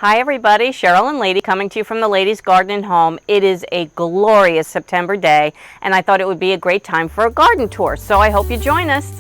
Hi everybody, Cheryl and Lady coming to you from the Ladies Garden and Home. It is a glorious September day and I thought it would be a great time for a garden tour, so I hope you join us.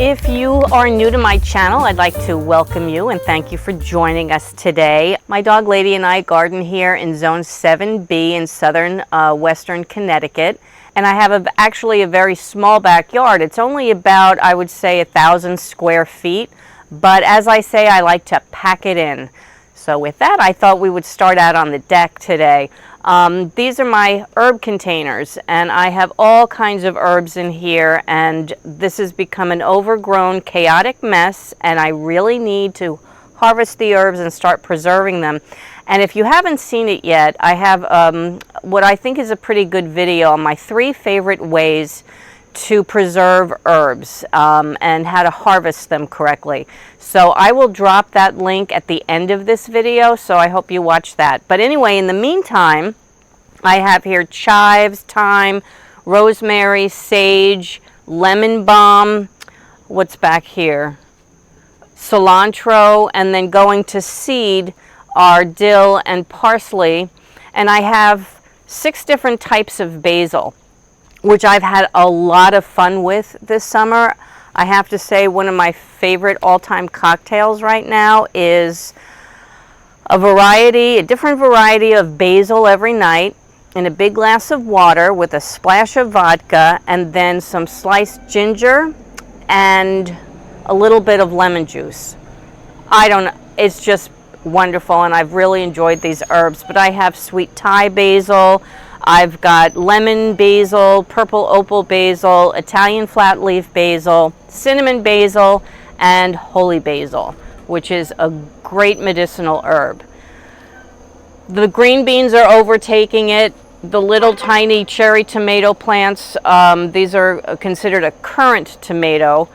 If you are new to my channel, I'd like to welcome you and thank you for joining us today. My dog Lady and I garden here in Zone 7B in southern western Connecticut. And I have actually a very small backyard. It's only about, I would say, 1,000 square feet. But as I say, I like to pack it in. So with that, I thought we would start out on the deck today. These are my herb containers, and I have all kinds of herbs in here, and this has become an overgrown, chaotic mess, and I really need to harvest the herbs and start preserving them. And if you haven't seen it yet, I have what I think is a pretty good video on my 3 favorite ways to preserve herbs and how to harvest them correctly. So I will drop that link at the end of this video, so I hope you watch that. But anyway, in the meantime, I have here chives, thyme, rosemary, sage, lemon balm, what's back here? Cilantro, and then going to seed are dill and parsley. And I have 6 different types of basil, which I've had a lot of fun with this summer. I have to say one of my favorite all-time cocktails right now is a different variety of basil every night in a big glass of water with a splash of vodka and then some sliced ginger and a little bit of lemon juice. It's just wonderful and I've really enjoyed these herbs. But I have sweet Thai basil, I've got lemon basil, purple opal basil, Italian flat leaf basil, cinnamon basil, and holy basil, which is a great medicinal herb. The green beans are overtaking it. The little tiny cherry tomato plants, these are considered a currant tomato.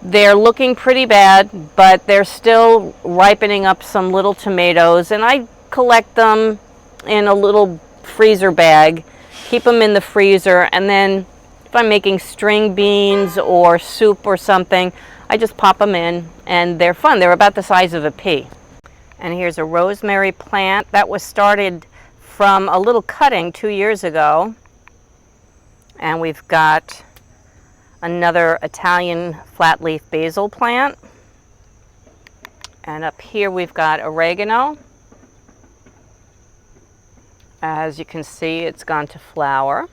They're looking pretty bad, but they're still ripening up some little tomatoes, and I collect them in a little freezer bag, keep them in the freezer, and then if I'm making string beans or soup or something, I just pop them in and they're fun. They're about the size of a pea. And here's a rosemary plant that was started from a little cutting 2 years ago. And we've got another Italian flat leaf basil plant. And up here we've got oregano. As you can see, it's gone to flower.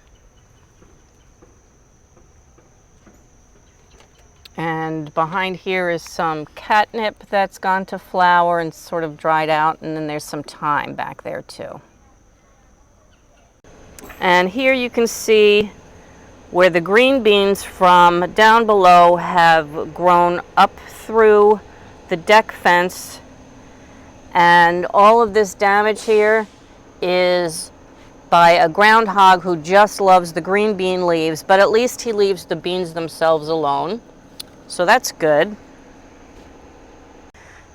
And behind here is some catnip that's gone to flower and sort of dried out, and then there's some thyme back there too. And here you can see where the green beans from down below have grown up through the deck fence, and all of this damage here is by a groundhog who just loves the green bean leaves, but at least he leaves the beans themselves alone. So that's good.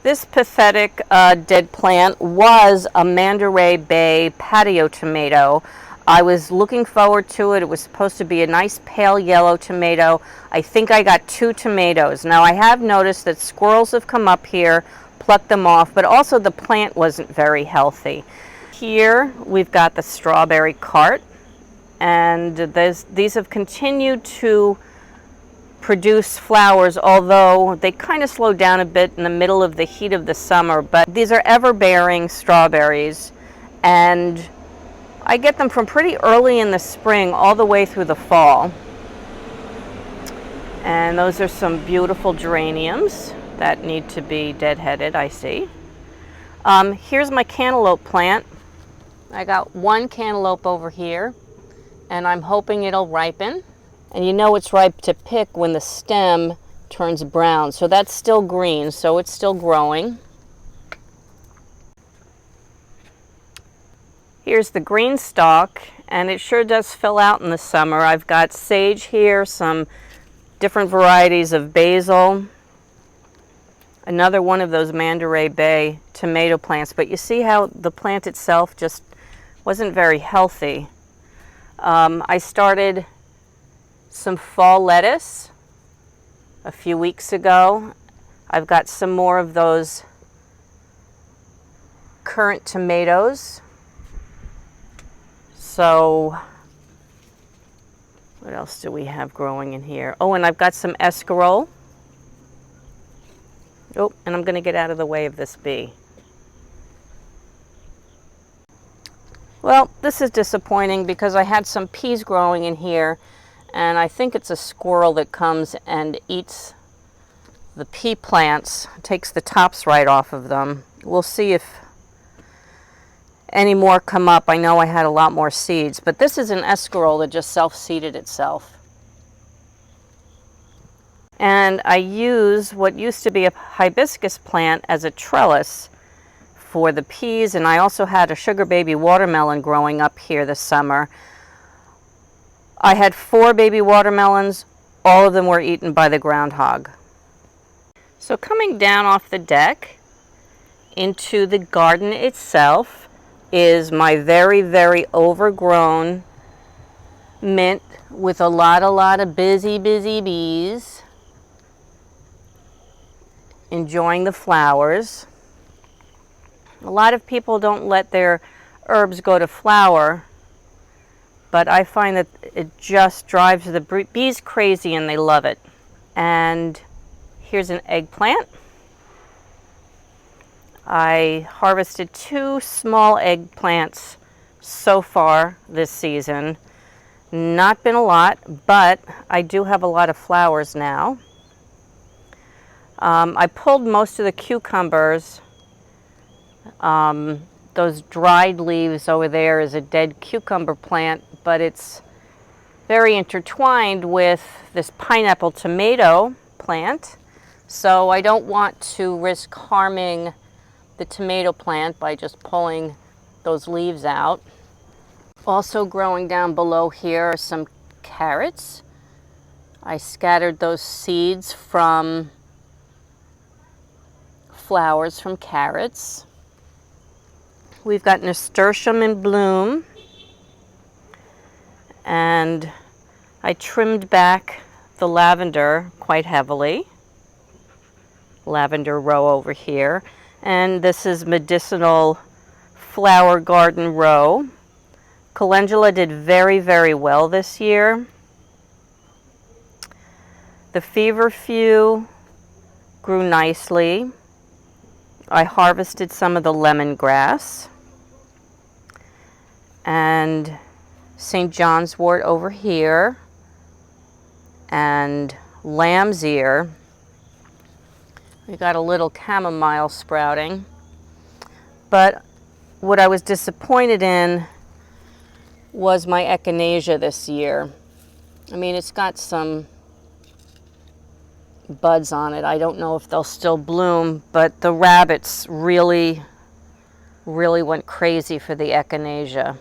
This pathetic dead plant was a Mandaray Bay patio tomato. I was looking forward to it. It was supposed to be a nice pale yellow tomato. I think I got 2 tomatoes. Now I have noticed that squirrels have come up here, plucked them off, but also the plant wasn't very healthy. Here we've got the strawberry cart, and these have continued to produce flowers, although they kind of slowed down a bit in the middle of the heat of the summer. But these are ever-bearing strawberries, and I get them from pretty early in the spring all the way through the fall. And those are some beautiful geraniums that need to be deadheaded, I see. Here's my cantaloupe plant. I got 1 cantaloupe over here, and I'm hoping it'll ripen. And you know it's ripe to pick when the stem turns brown. So that's still green, so it's still growing. Here's the green stalk, and it sure does fill out in the summer. I've got sage here, some different varieties of basil, another one of those Mandaray Bay tomato plants. But you see how the plant itself just, wasn't very healthy. I started some fall lettuce a few weeks ago. I've got some more of those currant tomatoes. So what else do we have growing in here? Oh, and I've got some escarole. Oh, and I'm going to get out of the way of this bee. Well, this is disappointing because I had some peas growing in here, and I think it's a squirrel that comes and eats the pea plants, takes the tops right off of them. We'll see if any more come up. I know I had a lot more seeds, but this is an escarole that just self-seeded itself. And I use what used to be a hibiscus plant as a trellis for the peas, and I also had a sugar baby watermelon growing up here this summer. I had 4 baby watermelons. All of them were eaten by the groundhog. So coming down off the deck into the garden itself is my very, very overgrown mint with a lot of busy bees enjoying the flowers. A lot of people don't let their herbs go to flower, but I find that it just drives the bees crazy and they love it. And here's an eggplant. I harvested 2 small eggplants so far this season. Not been a lot, but I do have a lot of flowers now. I pulled most of the cucumbers. Those dried leaves over there is a dead cucumber plant, but it's very intertwined with this pineapple tomato plant. So I don't want to risk harming the tomato plant by just pulling those leaves out. Also growing down below here are some carrots. I scattered those seeds from flowers from carrots. We've got nasturtium in bloom, and I trimmed back the lavender quite heavily. Lavender row over here, and this is medicinal flower garden row. Calendula did very, very well this year. The feverfew grew nicely. I harvested some of the lemongrass, and St. John's wort over here, and lamb's ear. We got a little chamomile sprouting, but what I was disappointed in was my echinacea this year. I mean, it's got some buds on it. I don't know if they'll still bloom, but the rabbits really went crazy for the echinacea.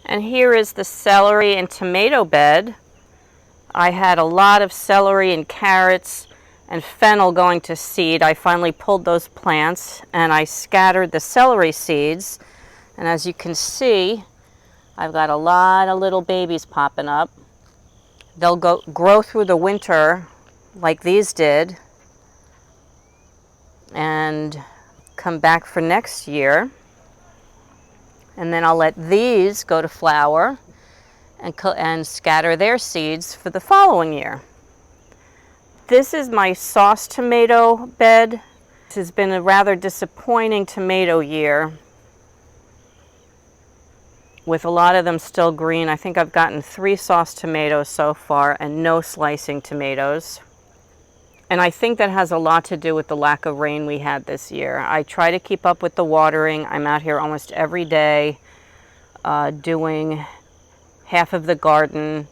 And here is the celery and tomato bed. I had a lot of celery and carrots and fennel going to seed. I finally pulled those plants and I scattered the celery seeds. And as you can see, I've got a lot of little babies popping up. They'll grow through the winter like these did and come back for next year. And then I'll let these go to flower and scatter their seeds for the following year. This is my sauce tomato bed. This has been a rather disappointing tomato year, with a lot of them still green. I think I've gotten 3 sauce tomatoes so far and no slicing tomatoes. And I think that has a lot to do with the lack of rain we had this year. I try to keep up with the watering. I'm out here almost every day doing half of the garden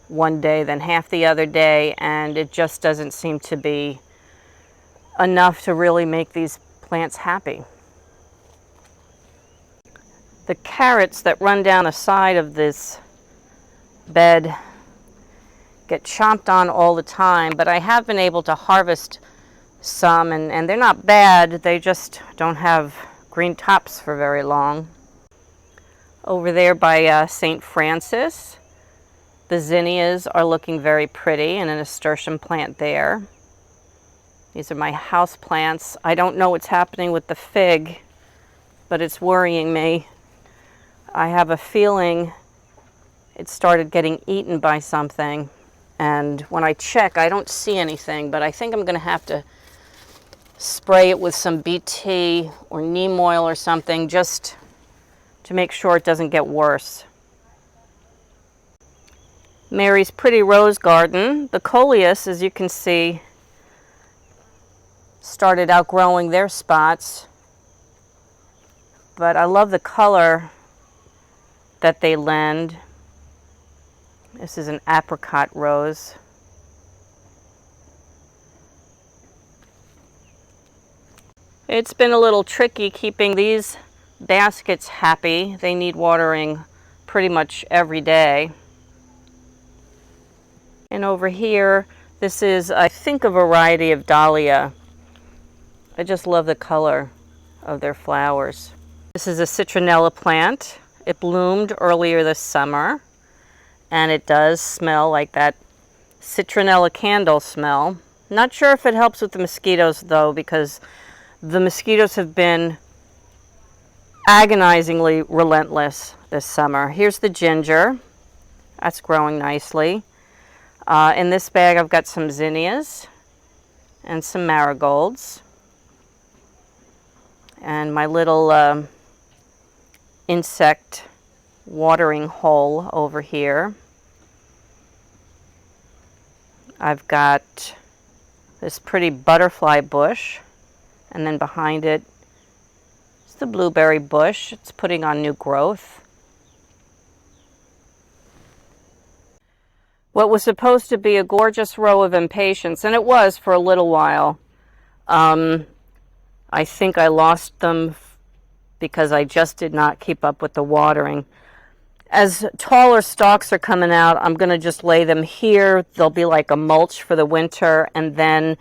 one day, then half the other day, and it just doesn't seem to be enough to really make these plants happy. The carrots that run down the side of this bed get chomped on all the time, but I have been able to harvest some, and they're not bad, they just don't have green tops for very long. Over there by St. Francis, the zinnias are looking very pretty, and a nasturtium plant there. These are my house plants. I don't know what's happening with the fig, but it's worrying me. I have a feeling it started getting eaten by something, and when I check, I don't see anything, but I think I'm going to have to spray it with some BT or neem oil or something just to make sure it doesn't get worse. Mary's Pretty Rose Garden. The coleus, as you can see, started outgrowing their spots, but I love the color that they lend. This is an apricot rose. It's been a little tricky keeping these baskets happy. They need watering pretty much every day. And over here, this is, I think, a variety of Dalia. I just love the color of their flowers. This is a Citronella plant. It bloomed earlier this summer, and it does smell like that citronella candle smell. Not sure if it helps with the mosquitoes, though, because the mosquitoes have been agonizingly relentless this summer. Here's the ginger. That's growing nicely. In this bag, I've got some zinnias and some marigolds. And my little insect watering hole over here. I've got this pretty butterfly bush, and then behind it is the blueberry bush. It's putting on new growth. What was supposed to be a gorgeous row of impatiens, and it was for a little while. I think I lost them because I just did not keep up with the watering. As taller stalks are coming out, I'm going to just lay them here. They'll be like a mulch for the winter, and then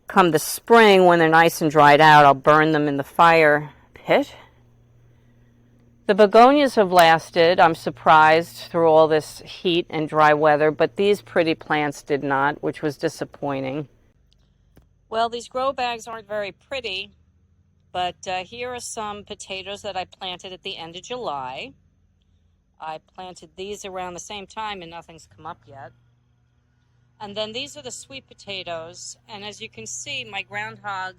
come the spring, when they're nice and dried out, I'll burn them in the fire pit. The begonias have lasted, I'm surprised, through all this heat and dry weather, but these pretty plants did not, which was disappointing. Well, these grow bags aren't very pretty, but here are some potatoes that I planted at the end of July. I planted these around the same time, and nothing's come up yet. And then these are the sweet potatoes, and as you can see, my groundhog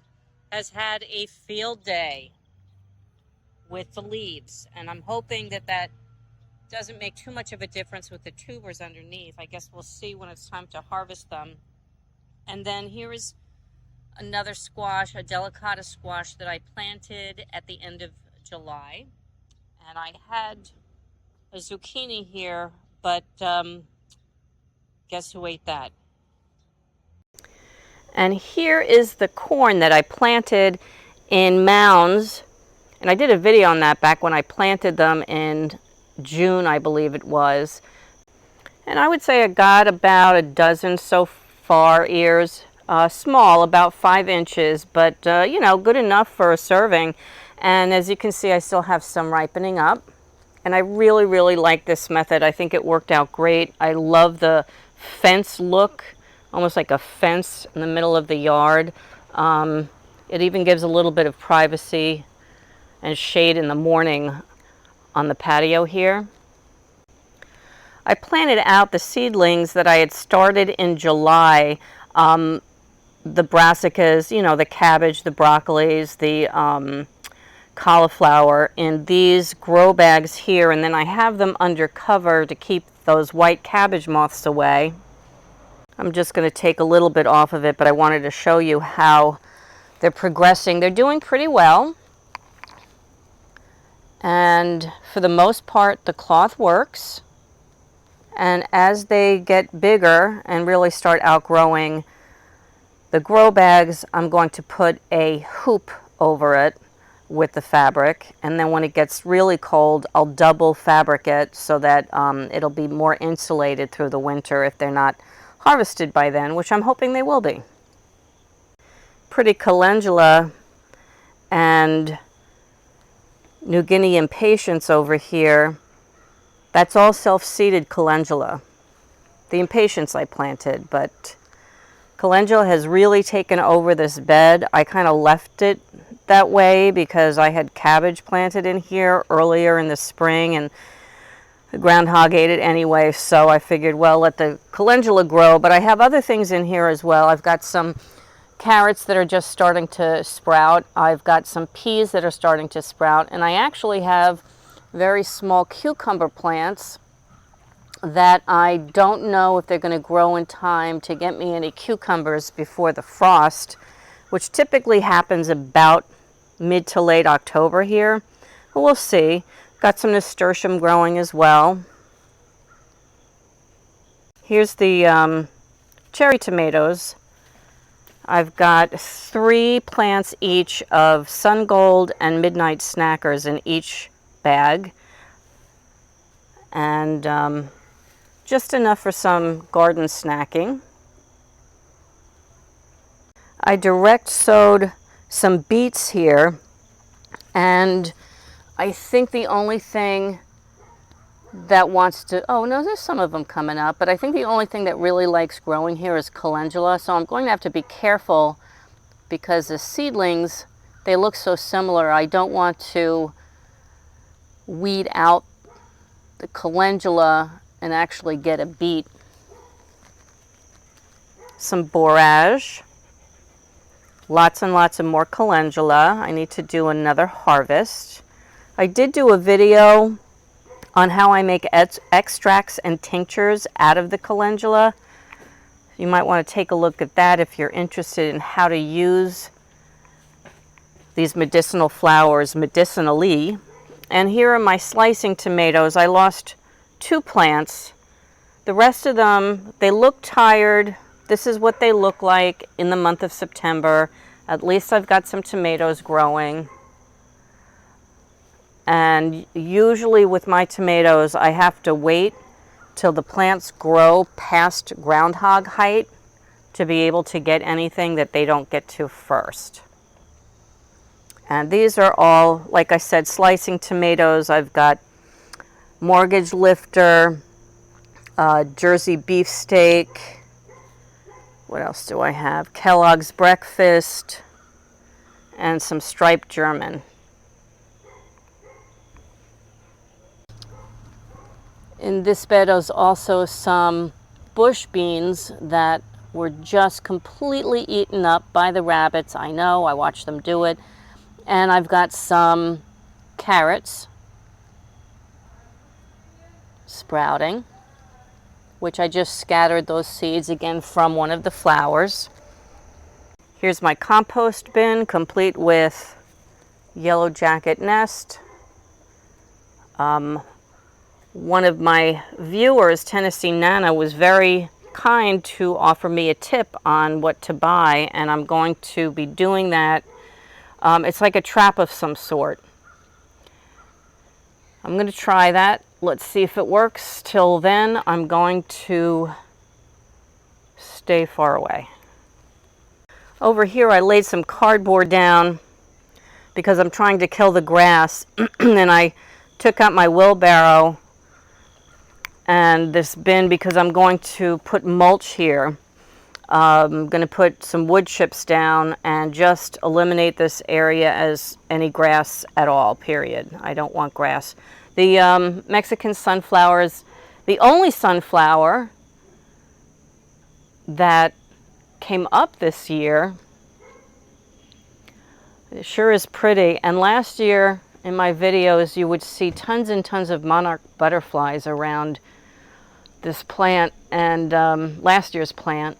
has had a field day with the leaves, and I'm hoping that that doesn't make too much of a difference with the tubers underneath. I guess we'll see when it's time to harvest them. And then here is another squash, a delicata squash that I planted at the end of July. And I had a zucchini here, but guess who ate that? And here is the corn that I planted in mounds. And I did a video on that back when I planted them in June, I believe it was. And I would say I got about a dozen so far ears. Small, about 5 inches, but you know, good enough for a serving. And as you can see, I still have some ripening up. And I really, really like this method. I think it worked out great. I love the fence look, almost like a fence in the middle of the yard. It even gives a little bit of privacy and shade in the morning on the patio here. I planted out the seedlings that I had started in July. The brassicas, you know, the cabbage, the broccolis, the cauliflower in these grow bags here, and then I have them under cover to keep those white cabbage moths away. I'm just going to take a little bit off of it, but I wanted to show you how they're progressing. They're doing pretty well. And for the most part, the cloth works. And as they get bigger and really start outgrowing the grow bags, I'm going to put a hoop over it with the fabric. And then when it gets really cold, I'll double fabric it so that it'll be more insulated through the winter if they're not harvested by then, which I'm hoping they will be. pretty calendula and New Guinea impatiens over here. That's all self-seeded calendula. The impatiens I planted, but calendula has really taken over this bed. I kind of left it that way because I had cabbage planted in here earlier in the spring and the groundhog ate it anyway, so I figured, well, let the calendula grow. But I have other things in here as well. I've got some carrots that are just starting to sprout. I've got some peas that are starting to sprout, and I actually have very small cucumber plants that I don't know if they're going to grow in time to get me any cucumbers before the frost, which typically happens about mid to late October here. But we'll see. Got some nasturtium growing as well. Here's the cherry tomatoes. I've got 3 plants each of Sun Gold and Midnight Snackers in each bag. And just enough for some garden snacking. I direct sowed some beets here, and I think the only thing that wants to, oh no, there's some of them coming up, but I think the only thing that really likes growing here is calendula, so I'm going to have to be careful because the seedlings, they look so similar. I don't want to weed out the calendula and actually get a beet. Some borage, lots and lots of more calendula. I need to do another harvest. I did do a video on how I make extracts and tinctures out of the calendula. You might want to take a look at that if you're interested in how to use these medicinal flowers medicinally. And here are my slicing tomatoes. I lost 2 plants. The rest of them, they look tired. This is what they look like in the month of September. At least I've got some tomatoes growing. And usually with my tomatoes, I have to wait till the plants grow past groundhog height to be able to get anything that they don't get to first. And these are all, like I said, slicing tomatoes. I've got Mortgage Lifter, Jersey Beefsteak. What else do I have? Kellogg's Breakfast, and some striped German. In this bed is also some bush beans that were just completely eaten up by the rabbits. I know, I watched them do it. And I've got some carrots sprouting, which I just scattered those seeds again from one of the flowers. Here's my compost bin, complete with yellow jacket nest. One of my viewers, Tennessee Nana, was very kind to offer me a tip on what to buy, and I'm going to be doing that. It's like a trap of some sort. I'm going to try that. Let's see if it works. Till then, I'm going to stay far away. Over here, I laid some cardboard down because I'm trying to kill the grass. And I took out my wheelbarrow and this bin because I'm going to put mulch here. I'm going to put some wood chips down and just eliminate this area as any grass at all, period. I don't want grass. The Mexican sunflower is the only sunflower that came up this year. It sure is pretty. And last year in my videos you would see tons and tons of monarch butterflies around this plant, and last year's plant.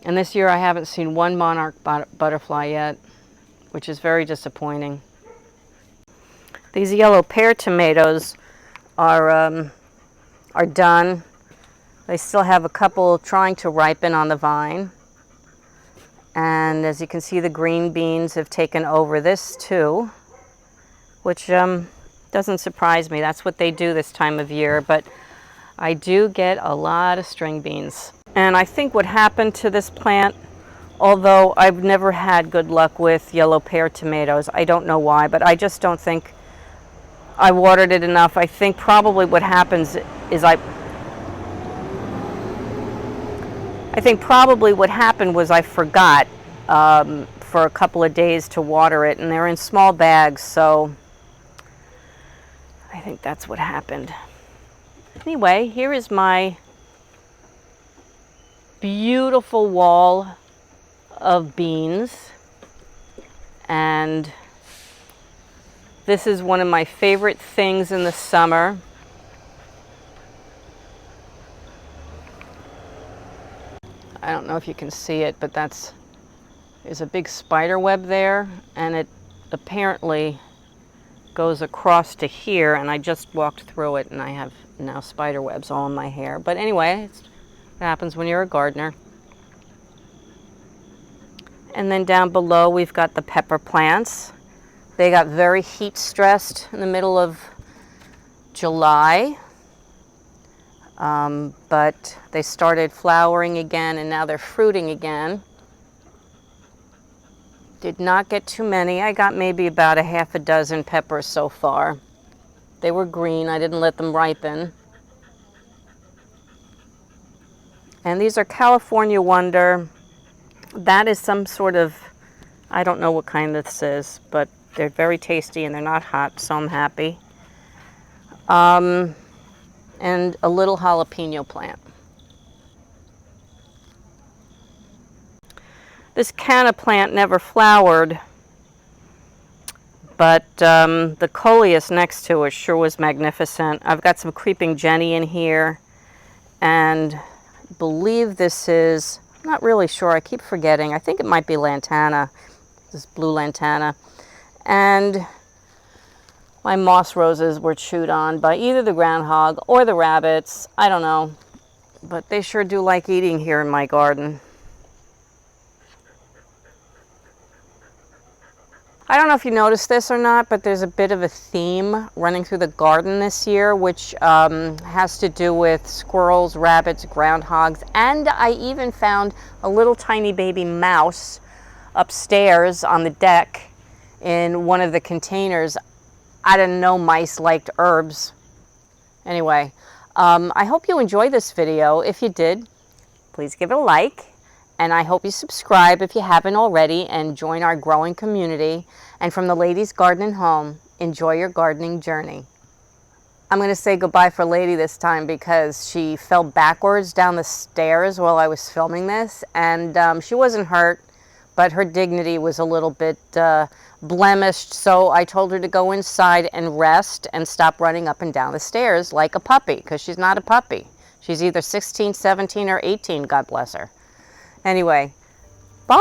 And this year I haven't seen one monarch butterfly yet, which is very disappointing. These yellow pear tomatoes are done. They still have a couple trying to ripen on the vine. And as you can see, the green beans have taken over this too, which doesn't surprise me. That's what they do this time of year. But I do get a lot of string beans. And I think what happened to this plant Although I've never had good luck with yellow pear tomatoes. I don't know why, but I just don't think I watered it enough. I think probably what happens is I think probably what happened was I forgot for a couple of days to water it, and they're in small bags, so I think that's what happened. Anyway, here is my beautiful wall of beans, and this is one of my favorite things in the summer. I don't know if you can see it, but there's a big spider web there, and it apparently goes across to here, and I just walked through it and I have now spider webs all in my hair. But anyway, it happens when you're a gardener. And then down below we've got the pepper plants. They got very heat stressed in the middle of July. But they started flowering again, and now they're fruiting again. Did not get too many. I got maybe about a half a dozen peppers so far. They were green. I didn't let them ripen. And these are California Wonder. That is some sort of, I don't know what kind this is, but they're very tasty and they're not hot, so I'm happy. And a little jalapeno plant. This canna plant never flowered, but the coleus next to it sure was magnificent. I've got some creeping Jenny in here, and I believe this is, I'm not really sure, I keep forgetting. I think it might be lantana, this blue lantana. And my moss roses were chewed on by either the groundhog or the rabbits. I don't know, but they sure do like eating here in my garden. I don't know if you noticed this or not, but there's a bit of a theme running through the garden this year, which has to do with squirrels, rabbits, groundhogs, and I even found a little tiny baby mouse upstairs on the deck in one of the containers. I didn't know mice liked herbs. Anyway, I hope you enjoyed this video. If you did, please give it a like. And I hope you subscribe if you haven't already and join our growing community. And from the Ladies Garden and Home, enjoy your gardening journey. I'm going to say goodbye for Lady this time because she fell backwards down the stairs while I was filming this. And she wasn't hurt, but her dignity was a little bit blemished. So I told her to go inside and rest and stop running up and down the stairs like a puppy, because she's not a puppy. She's either 16, 17, or 18, God bless her. Anyway, bye!